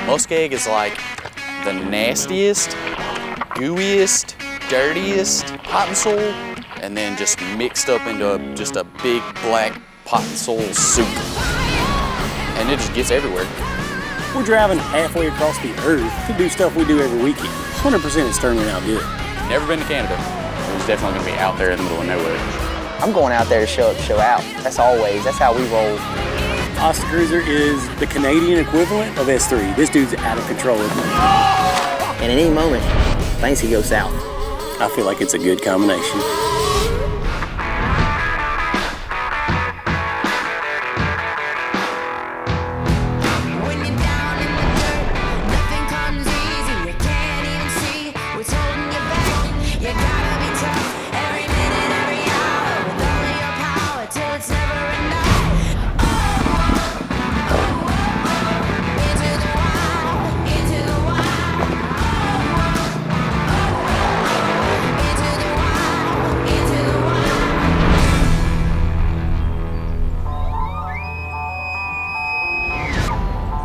Muskeg is like the nastiest, gooeyest, dirtiest pot and sole, and then just mixed up into just a big black pot and sole soup. And it just gets everywhere. We're driving halfway across the earth to do stuff we do every weekend. 100% it's turning out good. Never been to Canada. It was definitely gonna be out there in the middle of nowhere. I'm going out there to show up, show out. That's how we roll. Ostacruiser is the Canadian equivalent of S3. This dude's out of control. And at any moment, things can go south. I feel like it's a good combination.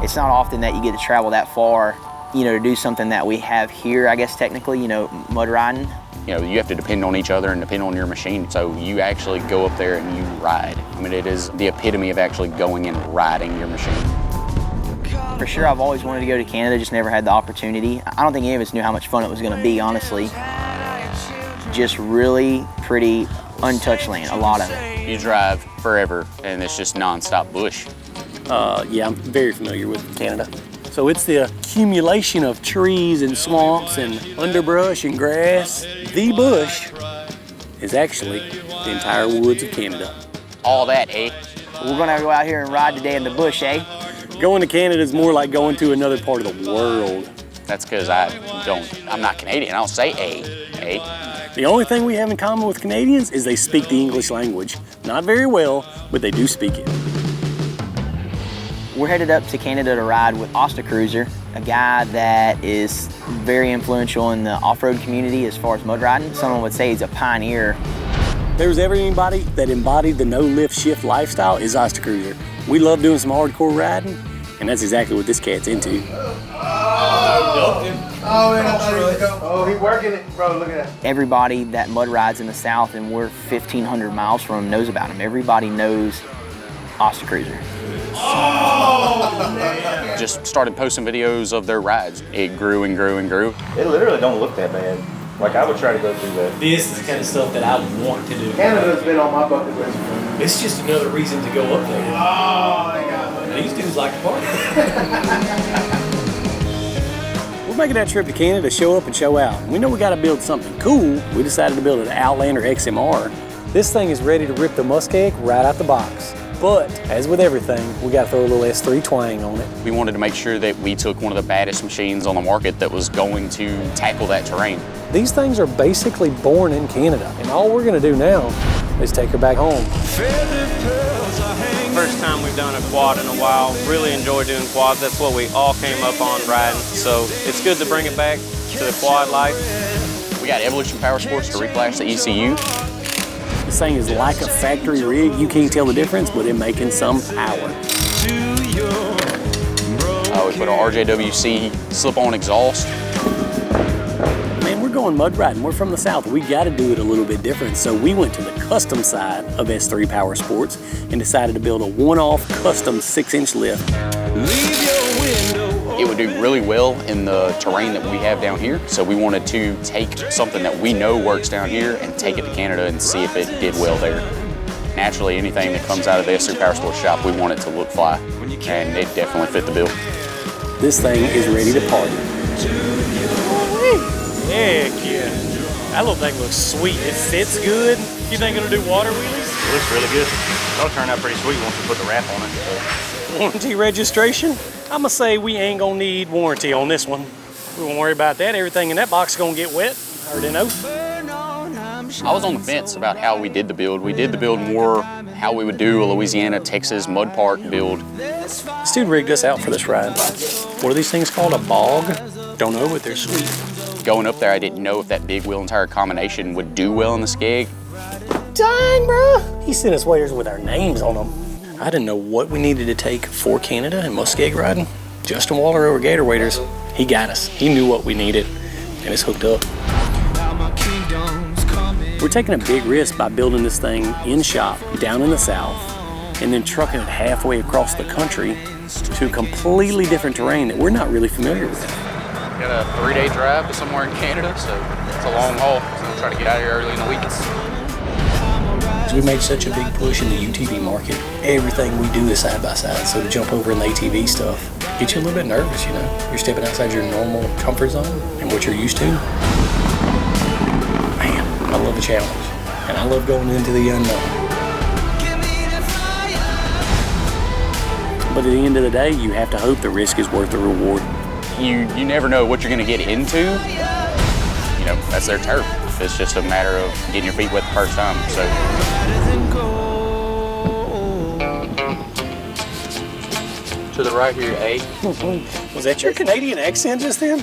It's not often that you get to travel that far, to do something that we have here, I guess technically, mud riding. You have to depend on each other and depend on your machine. So you actually go up there and you ride. I mean, it is the epitome of actually going and riding your machine. For sure, I've always wanted to go to Canada, just never had the opportunity. I don't think any of us knew how much fun it was going to be, honestly. Just really pretty, untouched land, a lot of it. You drive forever and it's just nonstop bush. Yeah, I'm very familiar with Canada. So it's the accumulation of trees and swamps and underbrush and grass. The bush is actually the entire woods of Canada. All that, eh? We're gonna go out here and ride today in the bush, eh? Going to Canada is more like going to another part of the world. That's because I'm not Canadian. I don't say eh? The only thing we have in common with Canadians is they speak the English language. Not very well, but they do speak it. We're headed up to Canada to ride with Ostacruiser, a guy that is very influential in the off-road community as far as mud riding. Someone would say he's a pioneer. There was ever anybody that embodied the no-lift shift lifestyle is Ostacruiser. We love doing some hardcore riding, and that's exactly what this cat's into. Oh, he's working it, bro, look at that. Everybody that mud rides in the South, and we're 1,500 miles from him, knows about him. Everybody knows Ostacruiser. Oh, man. Just started posting videos of their rides. It grew and grew and grew. It literally don't look that bad. Like, I would try to go through that. This is the kind of stuff that I want to do. Canada's been on my bucket list. It's just another reason to go up there. Oh, my God. These dudes like to party. We're making that trip to Canada to show up and show out. We know we got to build something cool. We decided to build an Outlander XMR. This thing is ready to rip the Muskeg right out the box. But, as with everything, we got to throw a little S3 twang on it. We wanted to make sure that we took one of the baddest machines on the market that was going to tackle that terrain. These things are basically born in Canada, and all we're going to do now is take her back home. First time we've done a quad in a while. Really enjoy doing quads. That's what we all came up on riding. So it's good to bring it back to the quad life. We got Evolution Power Sports to reflash the ECU. This thing is like a factory rig. You can't tell the difference, but it's making some power. We put an RJWC slip-on exhaust. Man, we're going mud riding. We're from the South. We got to do it a little bit different. So we went to the custom side of S3 Power Sports and decided to build a one-off custom 6-inch lift. It would do really well in the terrain that we have down here. So we wanted to take something that we know works down here and take it to Canada and see if it did well there. Naturally, anything that comes out of the S3 Power Sports shop, we want it to look fly, and it definitely fit the bill. This thing is ready to party. Heck yeah. That little thing looks sweet. It sits good. You think it'll do water wheelies? It looks really good. It'll turn out pretty sweet once we put the wrap on it. So. Warranty registration? I'ma say we ain't gonna need warranty on this one. We won't worry about that. Everything in that box is gonna get wet. I already know. I was on the fence about how we did the build. We did the build more how we would do a Louisiana, Texas mud park build. This dude rigged us out for this ride. What are these things called? A bog? Don't know, but they're sweet. Going up there, I didn't know if that big wheel and tire combination would do well in the Skeg. Dang, bro! He sent us waders with our names on them. I didn't know what we needed to take for Canada and Muskeg riding. Justin Waller over Gator Waders, he got us. He knew what we needed, and it's hooked up. We're taking a big risk by building this thing in shop down in the south and then trucking it halfway across the country to completely different terrain that we're not really familiar with. Got a 3-day drive to somewhere in Canada, so it's a long haul. So we'll try to get out of here early in the week. We made such a big push in the UTV market. Everything we do is side by side, so to jump over in the ATV stuff gets you a little bit nervous, you know? You're stepping outside your normal comfort zone and what you're used to. Man, I love a challenge, and I love going into the unknown. But at the end of the day, you have to hope the risk is worth the reward. You never know what you're going to get into. You know, that's their turf. It's just a matter of getting your feet wet the first time. So. To the right here, A. Was that your Canadian accent just then?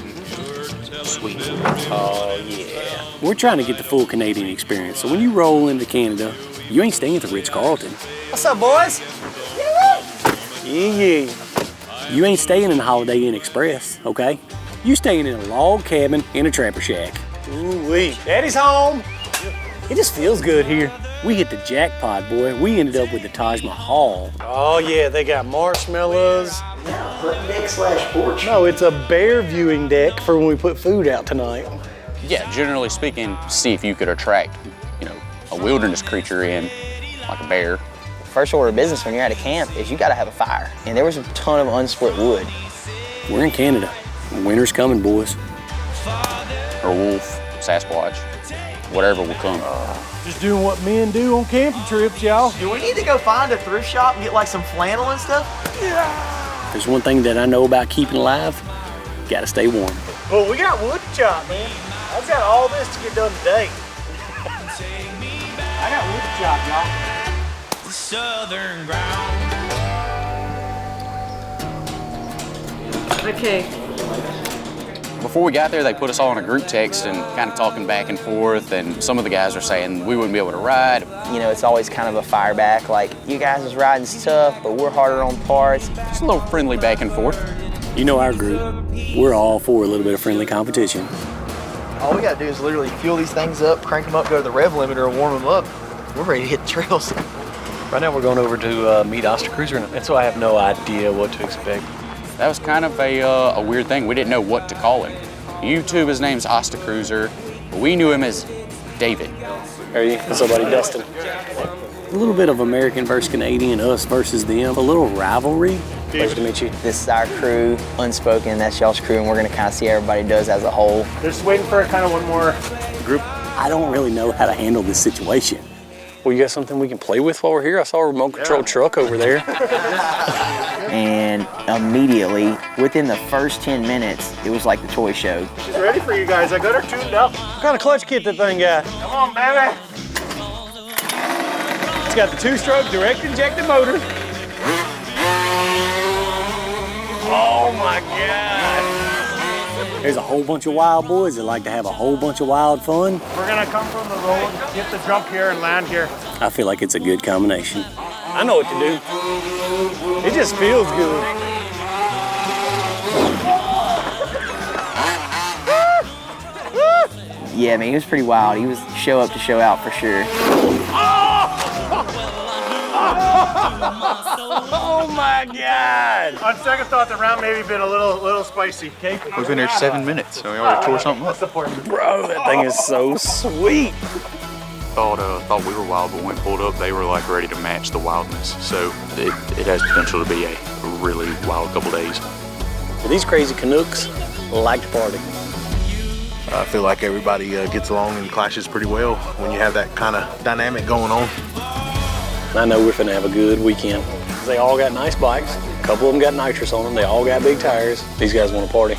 Sweet. Oh, yeah. We're trying to get the full Canadian experience. So when you roll into Canada, you ain't staying at the Ritz-Carlton. What's up, boys? Yeah. You ain't staying in the Holiday Inn Express, okay? You staying in a log cabin in a trapper shack. Ooh-wee. Daddy's home. It just feels good here. We hit the jackpot, boy. We ended up with the Taj Mahal. Oh, yeah, they got marshmallows. Deck/porch. No, it's a bear viewing deck for when we put food out tonight. Yeah, generally speaking, see if you could attract, you know, a wilderness creature in, like a bear. First order of business when you're at a camp is you gotta have a fire. And there was a ton of unsplit wood. We're in Canada. Winter's coming, boys. Or wolf, Sasquatch, whatever will come. Just doing what men do on camping trips, y'all. Do we need to go find a thrift shop and get like some flannel and stuff? There's one thing that I know about keeping alive. Gotta stay warm. Well, we got wood to chop, man. I've got all this to get done today. I got wood to chop, y'all. Southern ground. Okay. Before we got there, they put us all in a group text and kind of talking back and forth, and some of the guys are saying we wouldn't be able to ride. You know, it's always kind of a fire back, like, you guys' riding's tough, but we're harder on parts. Just a little friendly back and forth. You know our group. We're all for a little bit of friendly competition. All we gotta do is literally fuel these things up, crank them up, go to the rev limiter, and warm them up. We're ready to hit the trails. Right now we're going over to meet Ostacruiser, and so I have no idea what to expect. That was kind of a weird thing. We didn't know what to call him. YouTube, his name's Ostacruiser, but we knew him as David. Are you? Somebody, Dustin. A little bit of American versus Canadian, us versus them. A little rivalry. Pleasure to meet you. This is our crew, Unspoken, that's y'all's crew, and we're gonna kind of see how everybody does as a whole. Just waiting for kind of one more group. I don't really know how to handle this situation. Well, you got something we can play with while we're here? I saw a remote control truck over there. And immediately, within the first 10 minutes, it was like the toy show. She's ready for you guys. I got her tuned up. What kind of clutch kit that thing got? Come on, baby. It's got the 2-stroke direct injected motor. Oh my God. There's a whole bunch of wild boys that like to have a whole bunch of wild fun. We're gonna come from the road, get the jump here and land here. I feel like it's a good combination. I know what to do. It just feels good. Yeah, man, he was pretty wild. He was show up to show out for sure. Oh my God! On second thought, the round maybe been a little spicy. Okay. We've been here 7 minutes, so we already tore something up. Bro, that thing is so sweet. Thought we were wild, but when we pulled up, they were like ready to match the wildness. So it has potential to be a really wild couple days. These crazy Canucks like to party. I feel like everybody gets along and clashes pretty well when you have that kind of dynamic going on. I know we're finna have a good weekend. They all got nice bikes. A couple of them got nitrous on them. They all got big tires. These guys want to party.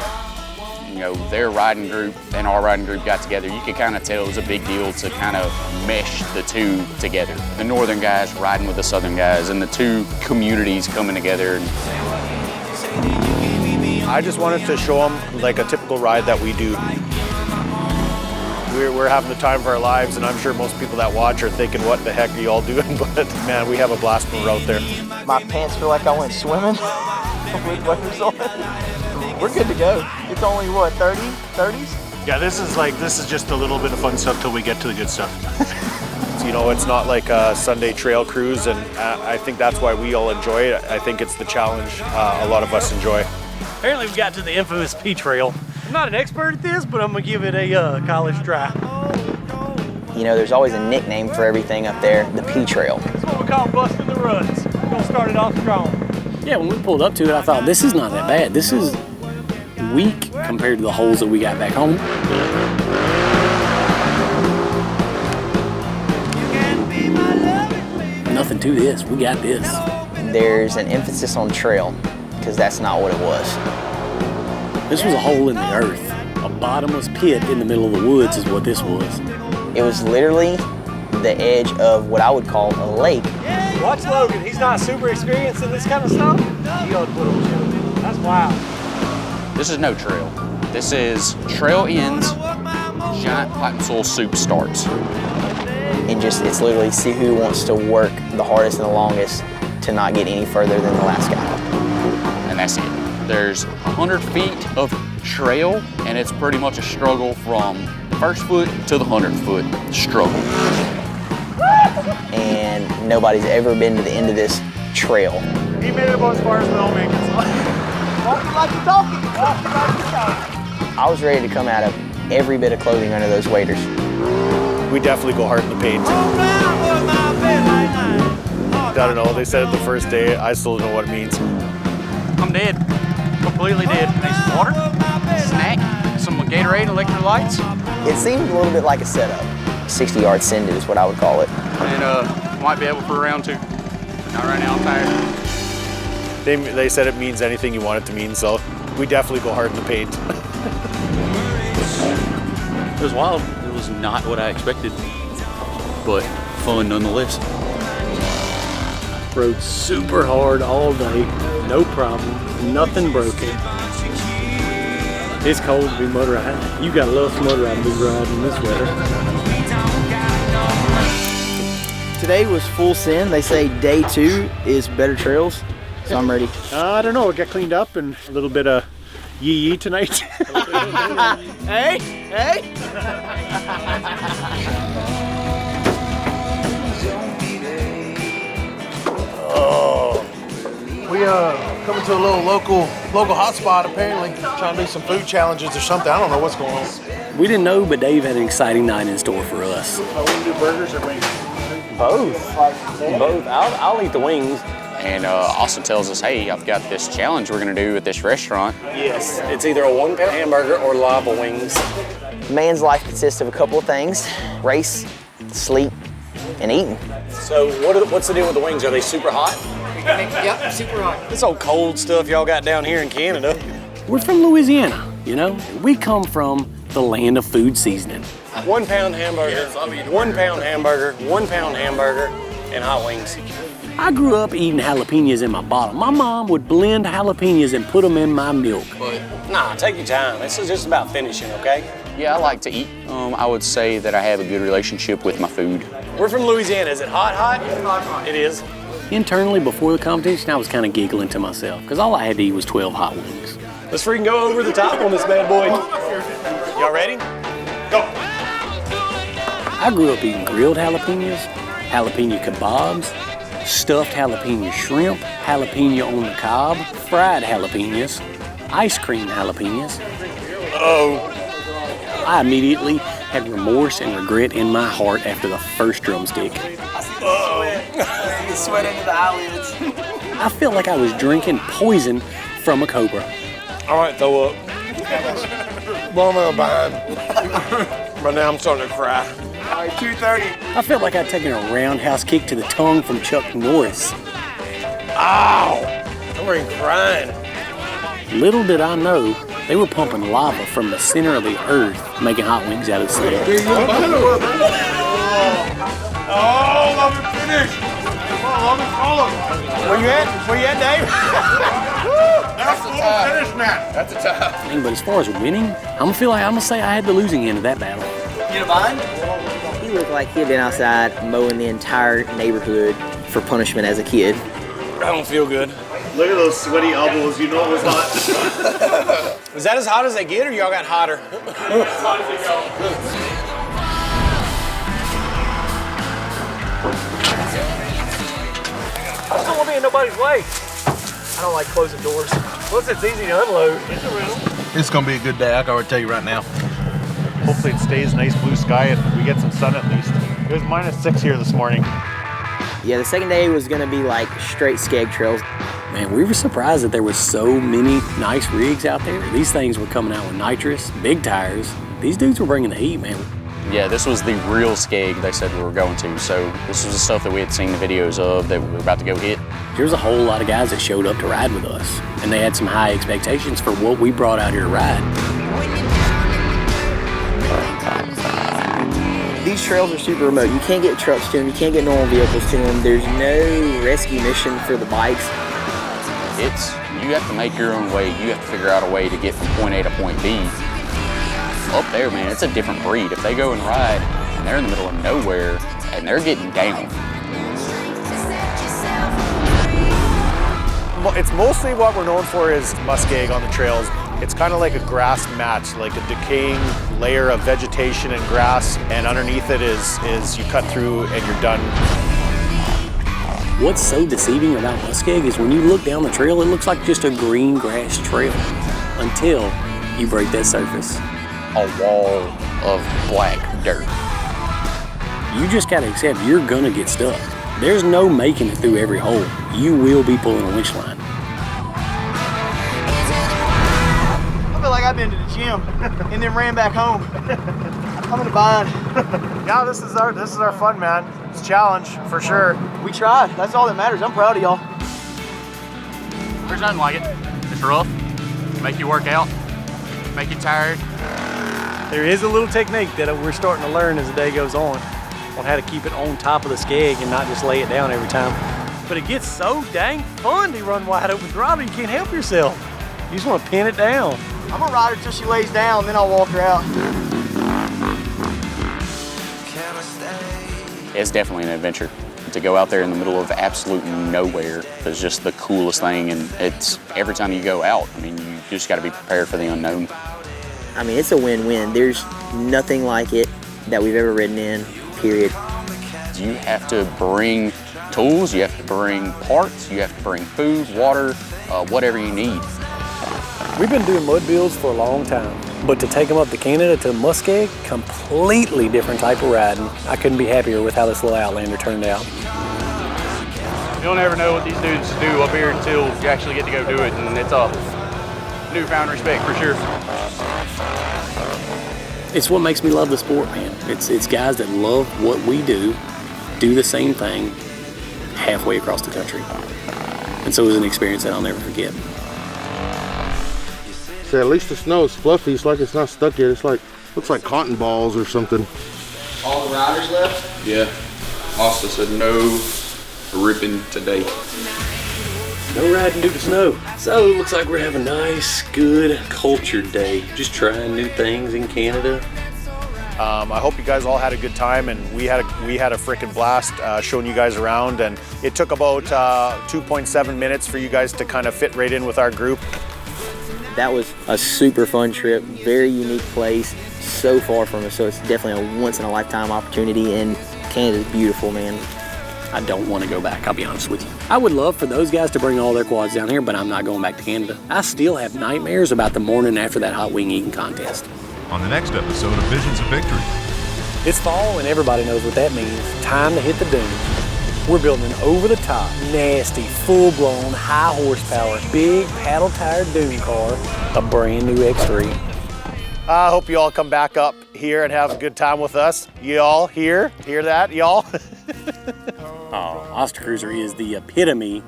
You know, their riding group and our riding group got together. You could kind of tell it was a big deal to kind of mesh the two together. The northern guys riding with the southern guys and the two communities coming together. I just wanted to show them like a typical ride that we do. We're having the time of our lives, and I'm sure most people that watch are thinking, what the heck are you all doing? But man, we have a blast when we're out there. My pants feel like I went swimming. with butters on. We're good to go. It's only what, 30s? Yeah, this is just a little bit of fun stuff till we get to the good stuff. You know, it's not like a Sunday trail cruise, and I think that's why we all enjoy it. I think it's the challenge a lot of us enjoy. Apparently we got to the infamous P Trail. I'm not an expert at this, but I'm gonna give it a college try. You know, there's always a nickname for everything up there, the P Trail. That's what we call busting the ruts. We're gonna start it off strong. Yeah, when we pulled up to it, I thought, this is not that bad. This is weak compared to the holes that we got back home. Nothing to this. We got this. There's an emphasis on trail, because that's not what it was. This was a hole in the earth. A bottomless pit in the middle of the woods is what this was. It was literally the edge of what I would call a lake. Watch Logan. He's not super experienced in this kind of stuff. You ought to put him on. That's wild. This is no trail. This is trail ends, giant pipe and soil soup starts. And just, it's literally see who wants to work the hardest and the longest to not get any further than the last guy. And that's it. There's 100 feet of trail, and it's pretty much a struggle from the first foot to the 100th foot struggle. And nobody's ever been to the end of this trail. He made it about as far as we all make it. Walking like you're talking. Walking like you're talking. I was ready to come out of every bit of clothing under those waders. We definitely go hard in the paint. I don't know, they said it the first day, I still don't know what it means. I'm dead. Completely dead. Need some water, snack, some Gatorade, electrolytes. It seemed a little bit like a setup. 60-yard send it is what I would call it. And might be able for round 2. Not right now, I'm tired. They said it means anything you want it to mean, so we definitely go hard in the paint. It was wild. It was not what I expected, but fun nonetheless. Rode super hard all day, no problem, nothing broken. It's cold to be motor riding. You gotta love some motor riding, big riding in this weather. Today was full send. They say day 2 is better trails, so I'm ready. I don't know, it got cleaned up and a little bit of yee-yee tonight. Hey! We coming to a little local hotspot apparently, trying to do some food challenges or something. I don't know what's going on. We didn't know, but Dave had an exciting night in store for us. Are we gonna do burgers or wings? Both. I'll eat the wings. And Austin tells us, hey, I've got this challenge we're gonna do at this restaurant. Yes, it's either a 1-pound hamburger or lava wings. Man's life consists of a couple of things: race, sleep, and eating. So what's the deal with the wings? Are they super hot? Yep, super hot. This old cold stuff y'all got down here in Canada. We're from Louisiana, you know? We come from the land of food seasoning. 1-pound hamburger, 1-pound hamburger, 1-pound hamburger, and hot wings. I grew up eating jalapenos in my bottle. My mom would blend jalapenos and put them in my milk. Nah, take your time. This is just about finishing, okay? Yeah, I like to eat. I would say that I have a good relationship with my food. We're from Louisiana. Is it hot? Hot. It is. Internally, before the competition, I was kind of giggling to myself because all I had to eat was 12 hot wings. Let's freaking go over the top on this bad boy. Y'all ready? Go. I grew up eating grilled jalapenos, jalapeno kebabs, stuffed jalapeno shrimp, jalapeno on the cob, fried jalapenos, ice cream jalapenos. I immediately had remorse and regret in my heart after the first drumstick. I see sweat into the eyelids. I felt like I was drinking poison from a cobra. I might throw up. Well, I'm in a bind. But now I'm starting to cry. All right, 2:30. I felt like I'd taken a roundhouse kick to the tongue from Chuck Norris. Ow! I'm already crying. Little did I know, they were pumping lava from the center of the earth, making hot wings out of the sand. Oh, let me finish. Come on, let me follow. Where you at, Dave? That's a tie. Finish now. That's a tie. But as far as winning, I'm gonna say I had the losing end of that battle. You in a bind? He looked like he had been outside mowing the entire neighborhood for punishment as a kid. I don't feel good. Look at those sweaty elbows. You know it was hot. Was that as hot as they get, or y'all got hotter? I don't want to be in nobody's way. I don't like closing doors. Plus, it's easy to unload. It's gonna be a good day. I can already tell you right now. Hopefully it stays nice blue sky and we get some sun at least. It was -6 here this morning. Yeah, the second day was gonna be like straight skeg trails. Man, we were surprised that there was so many nice rigs out there. These things were coming out with nitrous, big tires. These dudes were bringing the heat, man. Yeah, this was the real skeg they said we were going to. So this was the stuff that we had seen the videos of that we were about to go hit. There was a whole lot of guys that showed up to ride with us, and they had some high expectations for what we brought out here to ride. These trails are super remote. You can't get trucks to them. You can't get normal vehicles to them. There's no rescue mission for the bikes. You have to make your own way. You have to figure out a way to get from point A to point B. Up there, man, it's a different breed. If they go and ride and they're in the middle of nowhere and they're getting down. It's mostly what we're known for is muskeg on the trails. It's kind of like a grass mat, like a decaying layer of vegetation and grass, and underneath it is you cut through and you're done. What's so deceiving about muskeg is when you look down the trail, it looks like just a green grass trail until you break that surface. A wall of black dirt. You just gotta accept you're gonna get stuck. There's no making it through every hole. You will be pulling a winch line. I feel like I've been to the gym and then ran back home. I'm in a bind. Yeah, this is our fun, man. It's a challenge for sure. We tried. That's all that matters. I'm proud of y'all. There's nothing like it. It's rough. Make you work out. Make you tired. There is a little technique that we're starting to learn as the day goes on how to keep it on top of the skeg and not just lay it down every time. But it gets so dang fun to run wide open throttle, you can't help yourself. You just want to pin it down. I'm gonna ride her till she lays down, then I'll walk her out. It's definitely an adventure. To go out there in the middle of absolute nowhere is just the coolest thing, and it's every time you go out, I mean, you just got to be prepared for the unknown. I mean, it's a win-win. There's nothing like it that we've ever ridden in, period. You have to bring tools, you have to bring parts, you have to bring food, water, whatever you need. We've been doing mud builds for a long time, but to take them up to Canada to Muskeg, completely different type of riding. I couldn't be happier with how this little Outlander turned out. You'll never know what these dudes do up here until you actually get to go do it, and it's a newfound respect for sure. It's what makes me love the sport, man. It's guys that love what we do the same thing halfway across the country. And so it was an experience that I'll never forget. So at least the snow is fluffy. It's like it's not stuck yet. It's like, looks like cotton balls or something. All the riders left? Yeah. Osta said no ripping today. No riding due to snow. So it looks like we're having a nice, good, cultured day. Just trying new things in Canada. I hope you guys all had a good time, and we had a freaking blast showing you guys around, and it took about 2.7 minutes for you guys to kind of fit right in with our group. That was a super fun trip, very unique place, so far from us, so it's definitely a once-in-a-lifetime opportunity, and Canada's beautiful, man. I don't want to go back, I'll be honest with you. I would love for those guys to bring all their quads down here, but I'm not going back to Canada. I still have nightmares about the morning after that hot wing eating contest. On the next episode of Visions of Victory. It's fall and everybody knows what that means. Time to hit the dunes. We're building an over-the-top, nasty, full-blown, high horsepower, big paddle-tired dune car, a brand new X3. I hope you all come back up here and have a good time with us. Y'all hear that, y'all? Ostacruiser is the epitome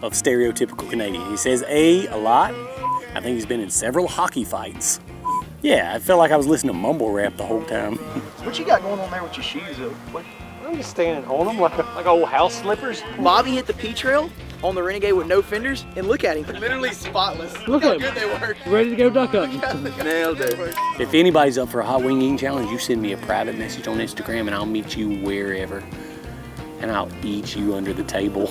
of stereotypical Canadian. He says a lot. I think he's been in several hockey fights. Yeah, I felt like I was listening to mumble rap the whole time. What you got going on there with your shoes up? What? I'm just standing on them like old house slippers. Bobby hit the P trail on the Renegade with no fenders, and look at him, literally spotless. Look how at good they work. Ready to go duck hunting. Nailed it. If anybody's up for a hot wing eating challenge, you send me a private message on Instagram and I'll meet you wherever. And I'll eat you under the table.